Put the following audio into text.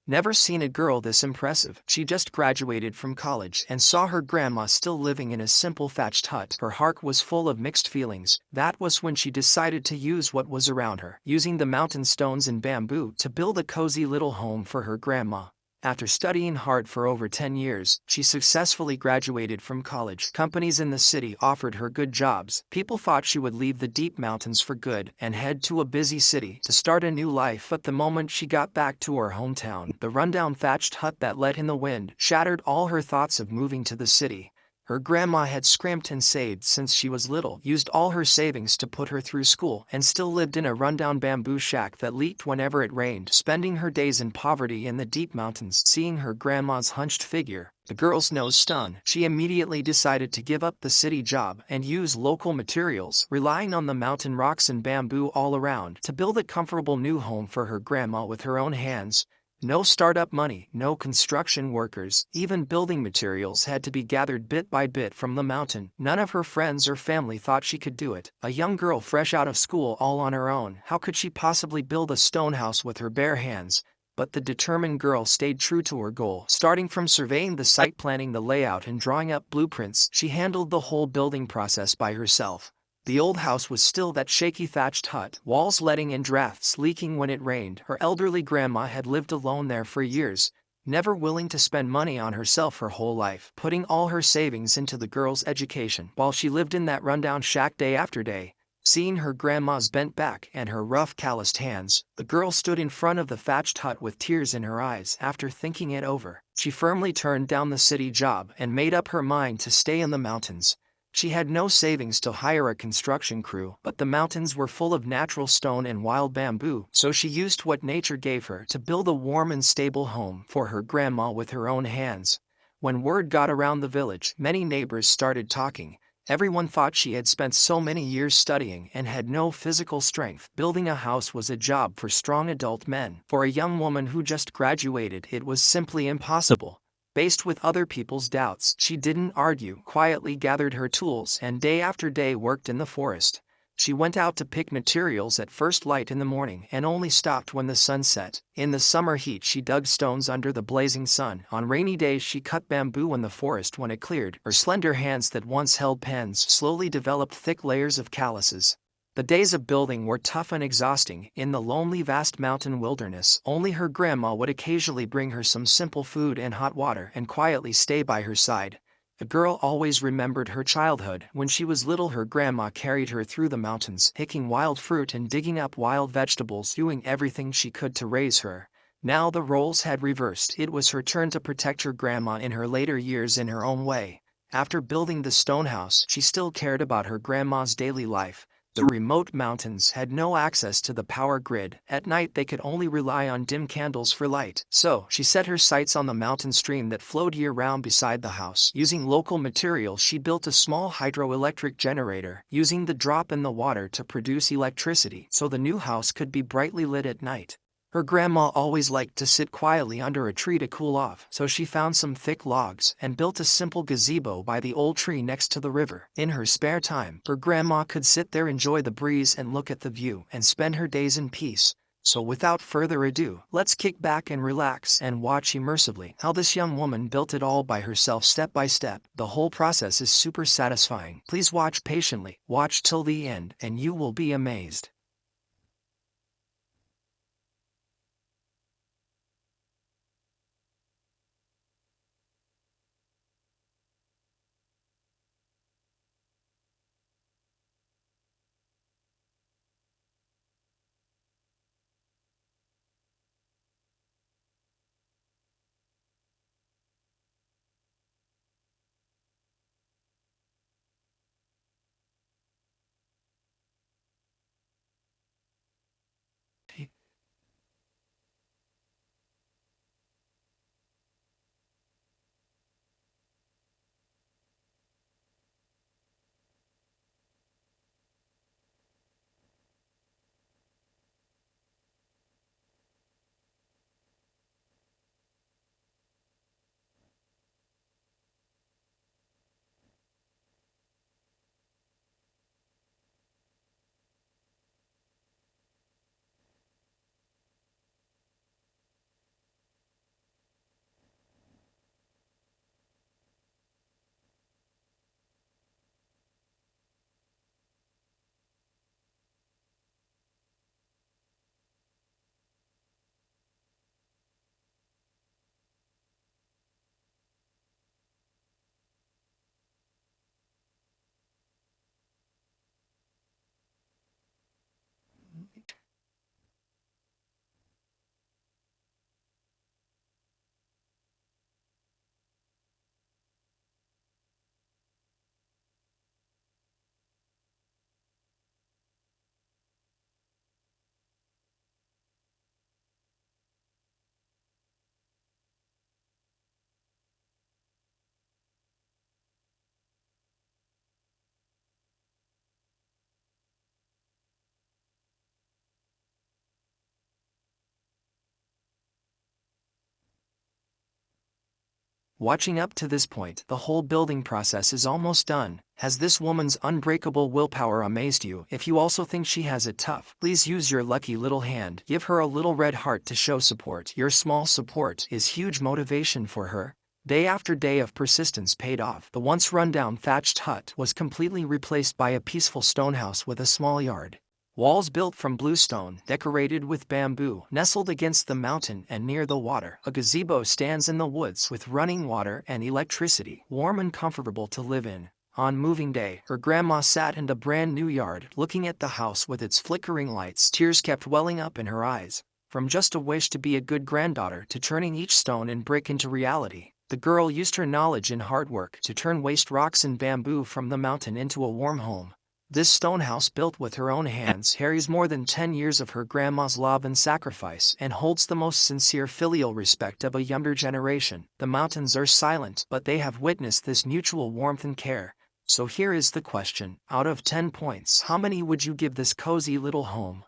Never seen a girl this impressive. She just graduated from college and saw her grandma still living in a simple thatched hut. Her heart was full of mixed feelings. That was when she decided to use what was around her, using the mountain stones and bamboo to build a cozy little home for her grandma. After studying hard for over 10 years, she successfully graduated from college. Companies in the city offered her good jobs. People thought she would leave the deep mountains for good and head to a busy city to start a new life. But the moment she got back to her hometown, the rundown thatched hut that let in the wind shattered all her thoughts of moving to the city. Her grandma had scrimped and saved since she was little, used all her savings to put her through school, and still lived in a rundown bamboo shack that leaked whenever it rained, spending her days in poverty in the deep mountains. Seeing her grandma's hunched figure, the girl's nose stung. She immediately decided to give up the city job and use local materials, relying on the mountain rocks and bamboo all around to build a comfortable new home for her grandma with her own hands. No startup money, no construction workers, even building materials had to be gathered bit by bit from the mountain. None of her friends or family thought she could do it. A young girl fresh out of school all on her own, how could she possibly build a stone house with her bare hands? But the determined girl stayed true to her goal. Starting from surveying the site, planning the layout, and drawing up blueprints, she handled the whole building process by herself. The old house was still that shaky thatched hut, walls letting in drafts, leaking when it rained. Her elderly grandma had lived alone there for years, never willing to spend money on herself her whole life, putting all her savings into the girl's education. While she lived in that rundown shack day after day, seeing her grandma's bent back and her rough, calloused hands, the girl stood in front of the thatched hut with tears in her eyes. After thinking it over, she firmly turned down the city job and made up her mind to stay in the mountains. She had no savings to hire a construction crew, but the mountains were full of natural stone and wild bamboo, so she used what nature gave her to build a warm and stable home for her grandma with her own hands. When word got around the village, many neighbors started talking. Everyone thought she had spent so many years studying and had no physical strength. Building a house was a job for strong adult men. For a young woman who just graduated, it was simply impossible. Faced with other people's doubts, she didn't argue, quietly gathered her tools, and day after day worked in the forest. She went out to pick materials at first light in the morning and only stopped when the sun set. In the summer heat, she dug stones under the blazing sun. On rainy days, she cut bamboo in the forest when it cleared. Her slender hands that once held pens slowly developed thick layers of calluses. The days of building were tough and exhausting. In the lonely, vast mountain wilderness, only her grandma would occasionally bring her some simple food and hot water and quietly stay by her side. The girl always remembered her childhood. When she was little, her grandma carried her through the mountains, picking wild fruit and digging up wild vegetables, doing everything she could to raise her. Now the roles had reversed. It was her turn to protect her grandma in her later years in her own way. After building the stone house, she still cared about her grandma's daily life. The remote mountains had no access to the power grid. At night they could only rely on dim candles for light. So, she set her sights on the mountain stream that flowed year-round beside the house. Using local materials, she built a small hydroelectric generator, using the drop in the water to produce electricity so the new house could be brightly lit at night. Her grandma always liked to sit quietly under a tree to cool off, so she found some thick logs and built a simple gazebo by the old tree next to the river. In her spare time, her grandma could sit there, enjoy the breeze and look at the view, and spend her days in peace. So without further ado, let's kick back and relax and watch immersively how this young woman built it all by herself, step by step. The whole process is super satisfying. Please watch patiently, watch till the end, and you will be amazed. Watching up to this point, the whole building process is almost done. Has this woman's unbreakable willpower amazed you? If you also think she has it tough, please use your lucky little hand. Give her a little red heart to show support. Your small support is huge motivation for her. Day after day of persistence paid off. The once rundown thatched hut was completely replaced by a peaceful stone house with a small yard. Walls built from bluestone, decorated with bamboo, nestled against the mountain and near the water. A gazebo stands in the woods with running water and electricity, warm and comfortable to live in. On moving day, her grandma sat in the brand new yard, looking at the house with its flickering lights. Tears kept welling up in her eyes. From just a wish to be a good granddaughter to turning each stone and brick into reality, the girl used her knowledge and hard work to turn waste rocks and bamboo from the mountain into a warm home. This stone house, built with her own hands, carries more than 10 years of her grandma's love and sacrifice and holds the most sincere filial respect of a younger generation. The mountains are silent, but they have witnessed this mutual warmth and care. So here is the question. Out of 10 points, how many would you give this cozy little home?